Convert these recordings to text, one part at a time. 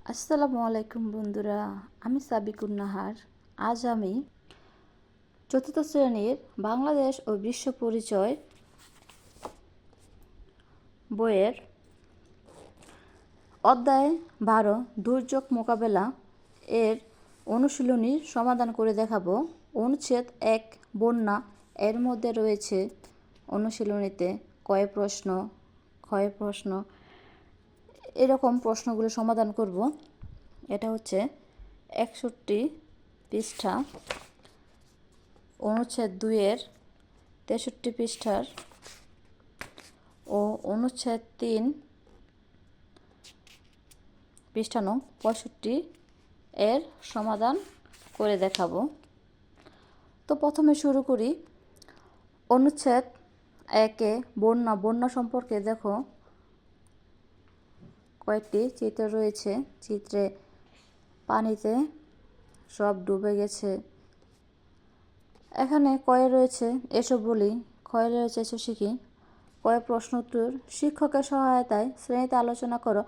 আসসালামু আলাইকুম বন্ধুরা, আমি সাবিকুন নাহার। আজ আমি চতুর্থ শ্রেণীর বাংলাদেশ ও বিশ্ব পরিচয় বইয়ের অধ্যায় 12 দুর্যোগ মোকাবেলা এর অনুশীলনীর সমাধান করে দেখাবো। অনুচ্ছেদ 1 বন্যা। এর মধ্যে রয়েছে অনুশীলনীতে কয় প্রশ্ন, ক্ষয় প্রশ্ন, এরকম প্রশ্নগুলো সমাধান করব। এটা হচ্ছে 61 পৃষ্ঠা, অনুচ্ছেদ 2-এর 63 পৃষ্ঠার ও অনুচ্ছেদ 3 পৃষ্ঠা নং 65 এর সমাধান করে দেখাবো। তো প্রথমে শুরু করি। অনুচ্ছেদ 1-এ বন্যা সম্পর্কে দেখো কয়েকটি চিত্র রয়েছে। চিত্রে পানিতে সব ডুবে গেছে। এখানে কয়ে রয়েছে এসব বলি, ক্ষয়ে রয়েছে এসব শিখি। কয়ে প্রশ্ন উত্তর। শিক্ষকের সহায়তায় শ্রেণীতে আলোচনা করো।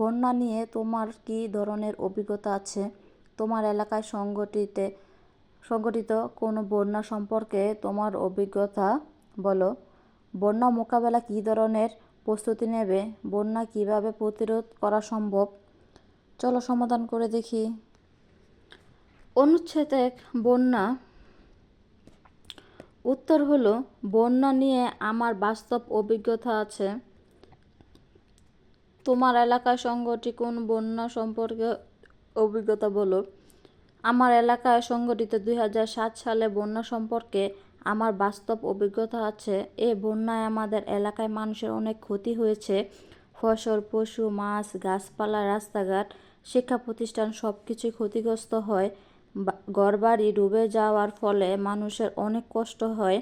বন্যা নিয়ে তোমার কি ধরনের অভিজ্ঞতা আছে? তোমার এলাকায় সংগঠিত কোনো বন্যা সম্পর্কে তোমার অভিজ্ঞতা বলো। বন্যা মোকাবেলা কী ধরনের প্রস্তুতি নেবে? বন্যা কিভাবে প্রতিরোধ করা সম্ভব? চলো সমাধান করে দেখি। অনুচ্ছেদ 1 বন্যা। উত্তর হলো, বন্যা নিয়ে আমার বাস্তব অভিজ্ঞতা আছে। তোমার এলাকায় সংগঠিত কোন বন্যা সম্পর্কে অভিজ্ঞতা বলো। আমার এলাকায় সংগঠিত 2007 সালে বন্যা সম্পর্কে আমার বাস্তব অভিজ্ঞতা আছে। এই বন্যায় আমাদের এলাকায় মানুষের অনেক ক্ষতি হয়েছে। ফসল, পশু, মাছ, গাছপালা, রাস্তাঘাট, শিক্ষা প্রতিষ্ঠান সব কিছুই ক্ষতিগ্রস্ত হয়। ঘরবাড়ি ডুবে যাওয়ার ফলে মানুষের অনেক কষ্ট হয়।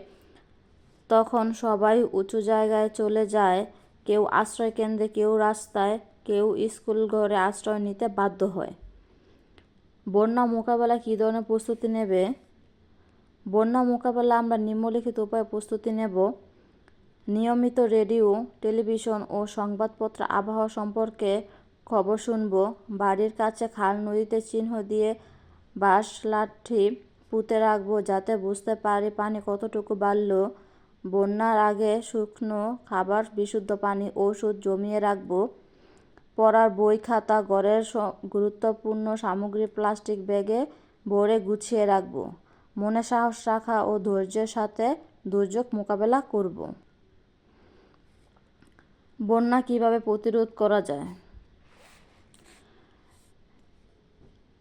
তখন সবাই উঁচু জায়গায় চলে যায়। কেউ আশ্রয় কেন্দ্রে, কেউ রাস্তায়, কেউ স্কুল ঘরে আশ্রয় নিতে বাধ্য হয়। বন্যা মোকাবেলা কী ধরনের প্রস্তুতি নেবে? বন্যা মোকাবেলা আমরা নিম্নলিখিত উপায়ে প্রস্তুতি নেব। নিয়মিত রেডিও, টেলিভিশন ও সংবাদপত্র আবহাওয়া সম্পর্কে খবর শুনব। বাড়ির কাছে খাল নদীতে চিহ্ন দিয়ে বাঁশ লাঠি পুঁতে রাখবো যাতে বুঝতে পারি পানি কতটুকু বাড়ল। বন্যার আগে শুকনো খাবার, বিশুদ্ধ পানি, ওষুধ জমিয়ে রাখবো। পড়ার বই, খাতা, ঘরের গুরুত্বপূর্ণ সামগ্রী প্লাস্টিক ব্যাগে ভরে গুছিয়ে রাখবো। মনে সাহস রাখা ও ধৈর্যের সাথে দুর্যোগ মোকাবেলা করব। বন্যা কিভাবে প্রতিরোধ করা যায়?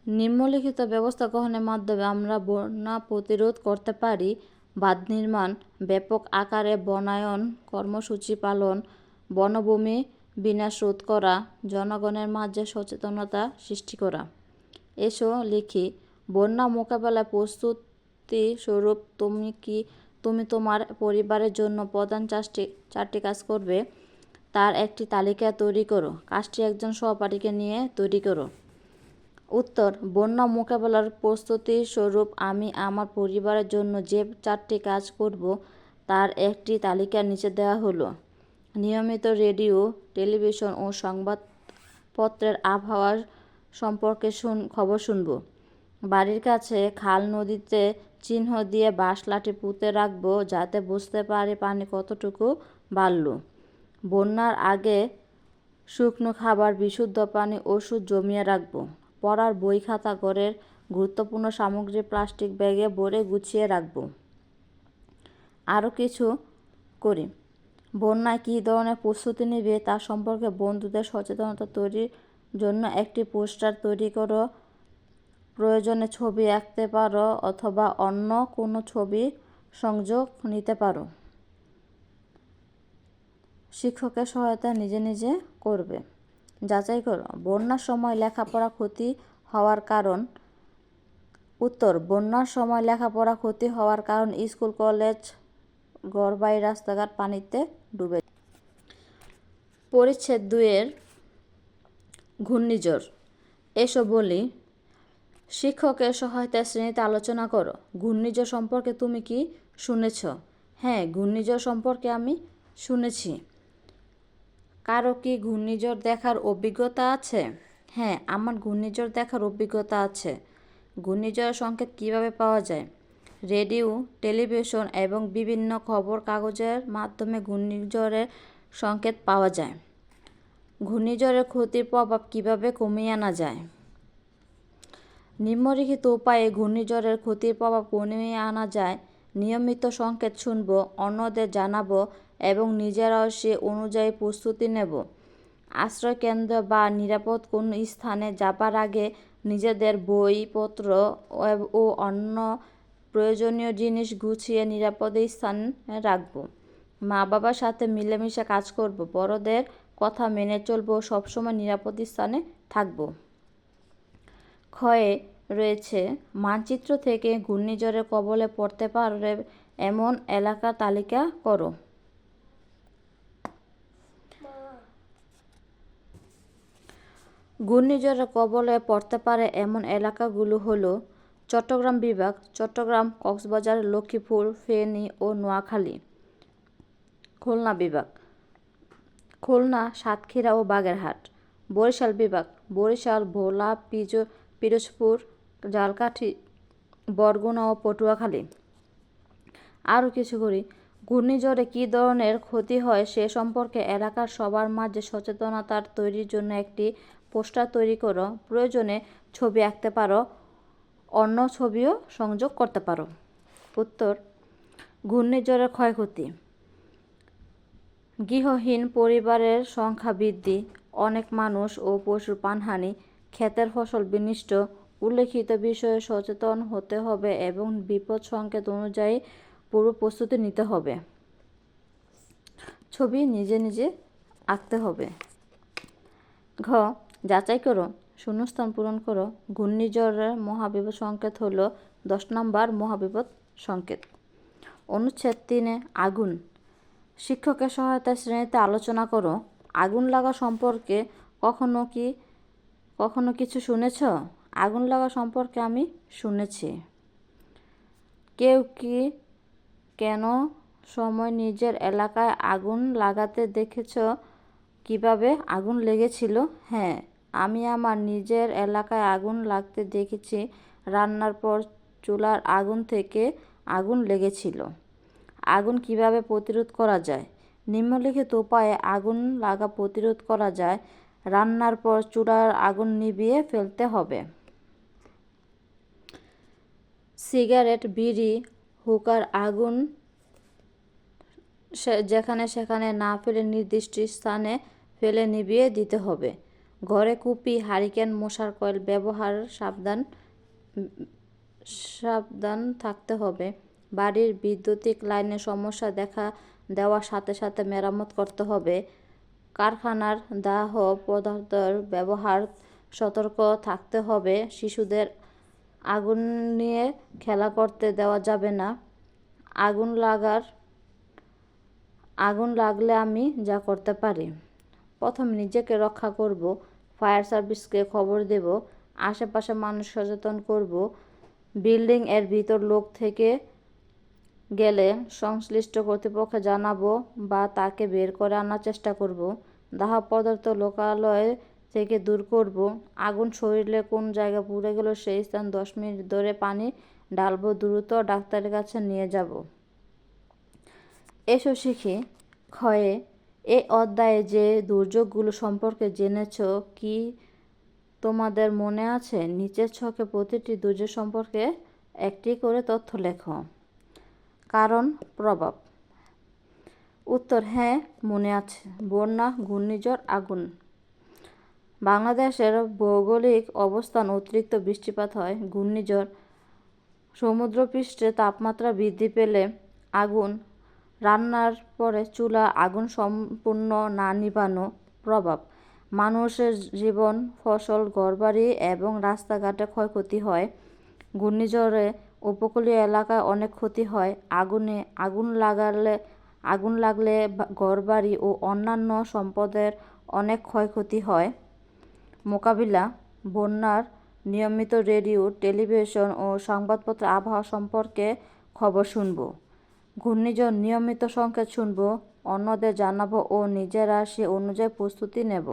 নিম্নলিখিত ব্যবস্থা গ্রহণের মাধ্যমে আমরা বন্যা প্রতিরোধ করতে পারি। বাঁধ নির্মাণ, ব্যাপক আকারে বনায়ন কর্মসূচি পালন, বনভূমি বিনাশ রোধ করা, জনগণের মাঝে সচেতনতা সৃষ্টি করা। এসো লিখি। বন্যা মোকাবেলায় প্রস্তুতি স্বরূপ তুমি তোমার পরিবারের জন্য প্রধান চারটি কাজ করবে, তার একটি তালিকা তৈরি করো। কাজটি একজন সহপাঠীকে নিয়ে তৈরি করো। উত্তর, বন্যা মোকাবেলার প্রস্তুতি স্বরূপ আমি আমার পরিবারের জন্য যে 4টি কাজ করব তার একটি তালিকা নিচে দেওয়া হলো। নিয়মিত রেডিও, টেলিভিশন ও সংবাদপত্রের আবহাওয়ার সম্পর্কে খবর শুনব। বাড়ির কাছে খাল নদীতে চিহ্ন দিয়ে বাঁশ লাঠি পুঁতে রাখব যাতে বুঝতে পারি পানি কতটুকু বাড়ল। বন্যার আগে শুকনো খাবার, বিশুদ্ধ পানি, ওষুধ জমিয়ে রাখব। পড়ার বই, খাতা, ঘরের গুরুত্বপূর্ণ সামগ্রী প্লাস্টিক ব্যাগে ভরে গুছিয়ে রাখব। আরও কিছু করি। বন্যায় কী ধরনের প্রস্তুতি নেবে তা সম্পর্কে বন্ধুদের সচেতনতা তৈরির জন্য একটি পোস্টার তৈরি করো। প্রয়োজনে ছবি আঁকতে পারো অথবা অন্য কোনো ছবি সংযোগ নিতে পারো। শিক্ষকের সহায়তা নিজে নিজে করবে। যাচাই করো। বন্যার সময় লেখাপড়া ক্ষতি হওয়ার কারণ। উত্তর, বন্যার সময় লেখাপড়া ক্ষতি হওয়ার কারণ স্কুল, কলেজ, ঘরবাড়ি, রাস্তাঘাট পানিতে ডুবে। পরিচ্ছেদ 2-এর ঘূর্ণিঝড়। এসো বলি। শিক্ষকের সহায়তায় শ্রেণীতে আলোচনা করো। ঘূর্ণিঝড় সম্পর্কে তুমি কি শুনেছ? হ্যাঁ, ঘূর্ণিঝড় সম্পর্কে আমি শুনেছি। কারো কি ঘূর্ণিঝড় দেখার অভিজ্ঞতা আছে? হ্যাঁ, আমার ঘূর্ণিঝড় দেখার অভিজ্ঞতা আছে। ঘূর্ণিঝড়ের সংকেত কিভাবে পাওয়া যায়? রেডিও, টেলিভিশন এবং বিভিন্ন খবর কাগজের মাধ্যমে ঘূর্ণিঝড়ের সংকেত পাওয়া যায়। ঘূর্ণিঝড়ের ক্ষতির প্রভাব কিভাবে কমিয়ে আনা যায়? নিম্নলিখিত উপায়ে ঘূর্ণিঝড়ের ক্ষতির প্রভাব কমিয়ে আনা যায়। নিয়মিত সংকেত শুনব, অন্যদের জানাবো এবং নিজেরাও সে অনুযায়ী প্রস্তুতি নেব। আশ্রয়কেন্দ্র বা নিরাপদ কোনো স্থানে যাবার আগে নিজেদের বইপত্র ও অন্য প্রয়োজনীয় জিনিস গুছিয়ে নিরাপদ স্থানে রাখব। মা বাবার সাথে মিলেমিশে কাজ করব, বড়দের কথা মেনে চলব, সবসময় নিরাপদ স্থানে থাকব। ক্ষয়ে রয়েছে মানচিত্র থেকে ঘূর্ণিঝড়ের কবলে পড়তে পারে এমন এলাকার তালিকা করো। ঘূর্ণিঝড়ের কবলে পড়তে পারে এমন এলাকাগুলো হলো চট্টগ্রাম বিভাগ, চট্টগ্রাম, কক্সবাজার, লক্ষ্মীপুর, ফেনী ও নোয়াখালী। খুলনা বিভাগ, খুলনা, সাতক্ষীরা ও বাগেরহাট। বরিশাল বিভাগ, বরিশাল, ভোলা, পিরোজপুর, ঝালকাঠি, বরগুনা ও পটুয়াখালী। আরও কিছু করি। ঘূর্ণিঝড়ে কী ধরনের ক্ষতি হয় সে সম্পর্কে এলাকার সবার মাঝে সচেতনতার তৈরির জন্য একটি পোস্টার তৈরি করো। প্রয়োজনে ছবি আঁকতে পারো, অন্য ছবিও সংযোগ করতে পারো। উত্তর: ঘূর্ণিঝড়ের ক্ষয়ক্ষতি: গৃহহীন পরিবারের সংখ্যা বৃদ্ধি, অনেক মানুষ ও পশুর প্রাণহানি, ক্ষেতের ফসল বিনষ্ট। উল্লেখিত বিষয়ে সচেতন হতে হবে এবং বিপদ সংকেত অনুযায়ী পূর্ব প্রস্তুতি নিতে হবে। ছবি নিজে নিজে আঁকতে হবে। ঘ. যাচাই করো, শূন্যস্থান পূরণ করো। ঘূর্ণিঝড়ের মহাবিপদ সংকেত হলো 10 নম্বর মহাবিপদ সংকেত। অনুচ্ছেদ 3-এ আগুন। শিক্ষকের সহায়তায় শ্রেণীতে আলোচনা করো। আগুন লাগা সম্পর্কে কখনো কিছু শুনেছ? আগুন লাগা সম্পর্কে আমি শুনেছি। কেউ কি কেন সময় নিজের এলাকায় আগুন লাগাতে দেখেছ? কিভাবে আগুন লেগেছিল? হ্যাঁ, আমি আমার নিজের এলাকায় আগুন লাগতে দেখেছি। রান্নার পর চুলার আগুন থেকে আগুন লেগেছিল। আগুন কিভাবে প্রতিরোধ করা যায়? নিম্নলিখিত উপায়ে আগুন লাগা প্রতিরোধ করা যায়। রান্নার পর চুলার আগুন নিভিয়ে ফেলতে হবে। সিগারেট, বিড়ি, হুকার আগুন যেখানে সেখানে না ফেলে নির্দিষ্ট স্থানে ফেলে নিভিয়ে দিতে হবে। ঘরে কুপি, হারিকেন, মশার কয়েল ব্যবহার সাবধান থাকতে হবে। বাড়ির বৈদ্যুতিক লাইনের সমস্যা দেখা দেওয়ার সাথে সাথে মেরামত করতে হবে। কারখানার দাহ পদার্থের ব্যবহার সতর্ক থাকতে হবে। শিশুদের আগুন নিয়ে খেলা করতে দেওয়া যাবে না। আগুন লাগলে আমি যা করতে পারি: প্রথম নিজেকে রক্ষা করব, ফায়ার সার্ভিসকে খবর দেব, আশেপাশে মানুষ সচেতন করব, বিল্ডিং এর ভিতর লোক থেকে গেলে সংশ্লিষ্ট কর্তৃপক্ষকে জানাবো বা তাকে বের করে আনার চেষ্টা করব, দাহ পদার্থ লোকালয় থেকে দূর করব, আগুন শরীরে কোন জায়গা পুড়ে গেল সেই স্থান 10 মিনিট ধরে পানি ঢালব, দ্রুত ডাক্তারের কাছে নিয়ে যাব। এসো শিখি। ক্ষয়ে এই অধ্যায়ে যে দুর্যোগগুলো সম্পর্কে জেনেছ কি তোমাদের মনে আছে? নিচের ছকে প্রতিটি দুর্যোগ সম্পর্কে একটি করে তথ্য লেখো। কারণ, প্রভাব। উত্তর: হ্যাঁ, মনে আছে। বন্যা, ঘূর্ণিঝড়, আগুন। বাংলাদেশের ভৌগোলিক অবস্থান অতিরিক্ত বৃষ্টিপাত হয়। ঘূর্ণিঝড়, সমুদ্রপৃষ্ঠে তাপমাত্রা বৃদ্ধি পেলে আগুন, রান্নার পরে চুলা আগুন সম্পূর্ণ না নিভানো। প্রভাব: মানুষের জীবন, ফসল, ঘরবাড়ি এবং রাস্তাঘাটে ক্ষয়ক্ষতি হয়। ঘূর্ণিঝড়ে উপকূলীয় এলাকায় অনেক ক্ষতি হয়। আগুন লাগলে ঘরবাড়ি ও অন্যান্য সম্পদের অনেক ক্ষয়ক্ষতি হয়। মোকাবিলা: বন্যার নিয়মিত রেডিও, টেলিভিশন ও সংবাদপত্রে আবহাওয়া সম্পর্কে খবর শুনব। ঘূর্ণিঝড় নিয়মিত সংকেত শুনব, অন্যদের জানাবো ও নিজেরা সে অনুযায়ী প্রস্তুতি নেব।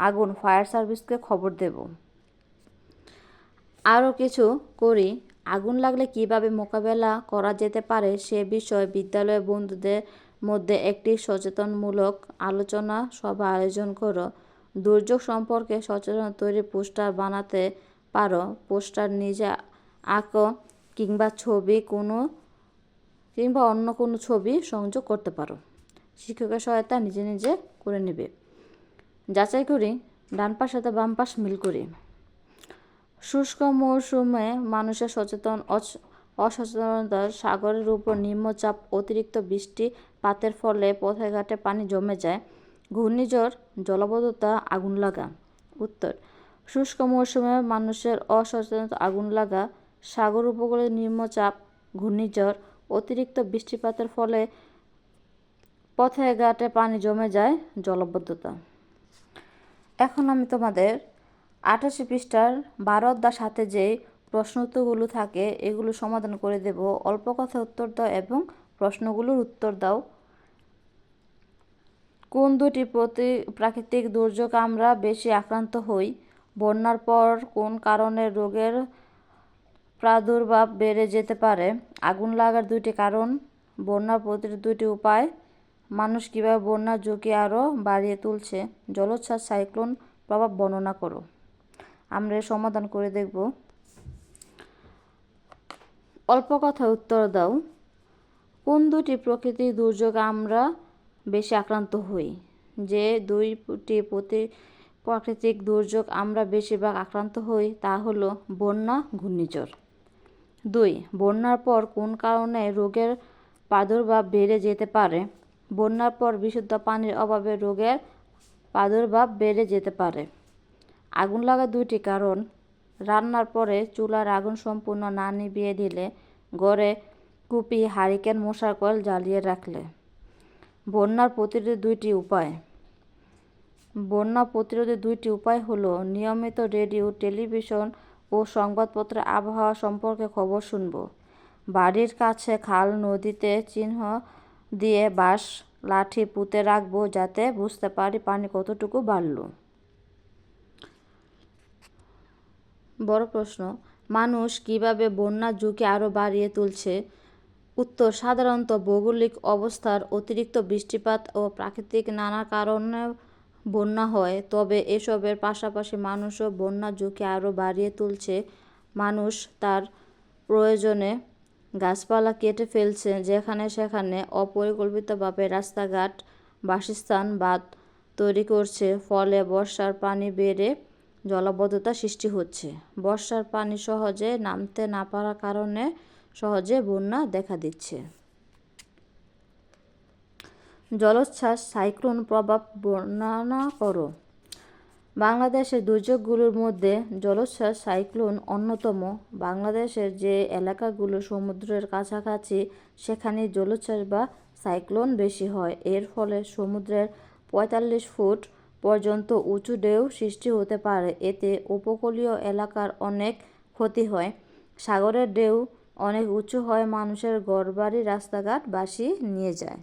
আগুন ফায়ার সার্ভিসকে খবর দেব। আরও কিছু করি। আগুন লাগলে কিভাবে মোকাবেলা করা যেতে পারে সে বিষয়ে বিদ্যালয়ের বন্ধুদের মধ্যে একটি সচেতনমূলক আলোচনা সভা আয়োজন করো। দুর্যোগ সম্পর্কে সচেতনতা তৈরি পোস্টার বানাতে পারো। পোস্টার নিজে আঁকো কিংবা অন্য কোনো ছবি সংযোগ করতে পারো। শিক্ষকের সহায়তা নিজে নিজে করে নেবে। যাচাই করি, ডান পাশ সাথে বাম পাশ মিল করি। শুষ্ক মৌসুমে মানুষের অসচেতনতা, সাগরের উপর নিম্নচাপ, অতিরিক্ত বৃষ্টিপাতের ফলে পথে ঘাটে পানি জমে যায়। ঘূর্ণিঝড়, জলাবদ্ধতা, আগুন লাগা। উত্তর, শুষ্ক মৌসুমে মানুষের অসচেতনতা, আগুন লাগা, সাগর উপকূলে নিম্নচাপ, ঘূর্ণিঝড়, অতিরিক্ত বৃষ্টিপাতের ফলে পথে ঘাটে পানি জমে যায়, জলাবদ্ধতা। এখন আমি তোমাদের 88 পৃষ্ঠার 12 অধ্যায়ের সাথে যে প্রশ্ন উত্তরগুলো থাকে এগুলো সমাধান করে দেব। অল্প কথা উত্তর দাও এবং প্রশ্নগুলোর উত্তর দাও। কোন দুটি প্রাকৃতিক দুর্যোগ আমরা বেশি আক্রান্ত হই? বন্যার পর কোন কারণে রোগের প্রাদুর্ভাব বেড়ে যেতে পারে? আগুন লাগার দুটি কারণ, বন্যার প্রতিরোধের দুটি উপায়, মানুষ কীভাবে বন্যার ঝুঁকি আরও বাড়িয়ে তুলছে, জলোচ্ছ্বাস, সাইক্লোন প্রভাব বর্ণনা করো। আমরা এর সমাধান করে দেখব। অল্প কথা উত্তর দাও। কোন দুটি প্রাকৃতিক দুর্যোগ আমরা বেশি আক্রান্ত হই? যে দুইটি প্রাকৃতিক দুর্যোগ আমরা বেশিরভাগ আক্রান্ত হই তা হলো বন্যা, ঘূর্ণিঝড়। 2. বন্যার পর কোন কারণে রোগের প্রাদুর্ভাব বেড়ে যেতে পারে? বন্যার পর বিশুদ্ধ পানির অভাবে রোগের প্রাদুর্ভাব বেড়ে যেতে পারে। আগুন লাগার দুটি কারণ, রান্নার পরে চুলার আগুন সম্পূর্ণ না নিভিয়ে দিলে, ঘরে কুপি, হারিকেন, মশার কয়েল জ্বালিয়ে রাখলে। বন্যার প্রতিরোধের দুইটি উপায়। বন্যা প্রতিরোধের দুইটি উপায় হলো নিয়মিত রেডিও, টেলিভিশন ও সংবাদপত্রে আবহাওয়া সম্পর্কে খবর শুনব। বাড়ির কাছে খাল, নদীতে চিহ্ন দিয়ে বাঁশ, লাঠি পুঁতে রাখবো যাতে বুঝতে পারি পানি কতটুকু বাড়ল। বড় প্রশ্ন, মানুষ কিভাবে বন্যার ঝুঁকি আরও বাড়িয়ে তুলছে? উত্তর, সাধারণত ভৌগোলিক অবস্থার, অতিরিক্ত বৃষ্টিপাত ও প্রাকৃতিক নানা কারণে বন্যা হয়, তবে এসবের পাশাপাশি মানুষও বন্যার ঝুঁকি আরও বাড়িয়ে তুলছে। মানুষ তার প্রয়োজনে গাছপালা কেটে ফেলছে, যেখানে সেখানে অপরিকল্পিতভাবে রাস্তাঘাট, বাসস্থান, বাঁধ তৈরি করছে। ফলে বর্ষার পানি বেড়ে জলাবদ্ধতা সৃষ্টি হচ্ছে। বর্ষার পানি সহজে নামতে না পারার কারণে সহজে বন্যা দেখা দিচ্ছে। জলোচ্ছ্বাস, সাইক্লোন প্রভাব বর্ণনা করো। বাংলাদেশের দুর্যোগগুলোর মধ্যে জলোচ্ছ্বাস, সাইক্লোন অন্যতম। বাংলাদেশের যে এলাকাগুলো সমুদ্রের কাছাকাছি সেখানে জলোচ্ছ্বাস বা সাইক্লোন বেশি হয়। এর ফলে সমুদ্রের 45 ফুট পর্যন্ত উঁচু ঢেউ সৃষ্টি হতে পারে। এতে উপকূলীয় এলাকার অনেক ক্ষতি হয়। সাগরের ঢেউ অনেক উঁচু হয়, মানুষের ঘরবাড়ি, রাস্তাঘাট ভাসিয়ে নিয়ে যায়।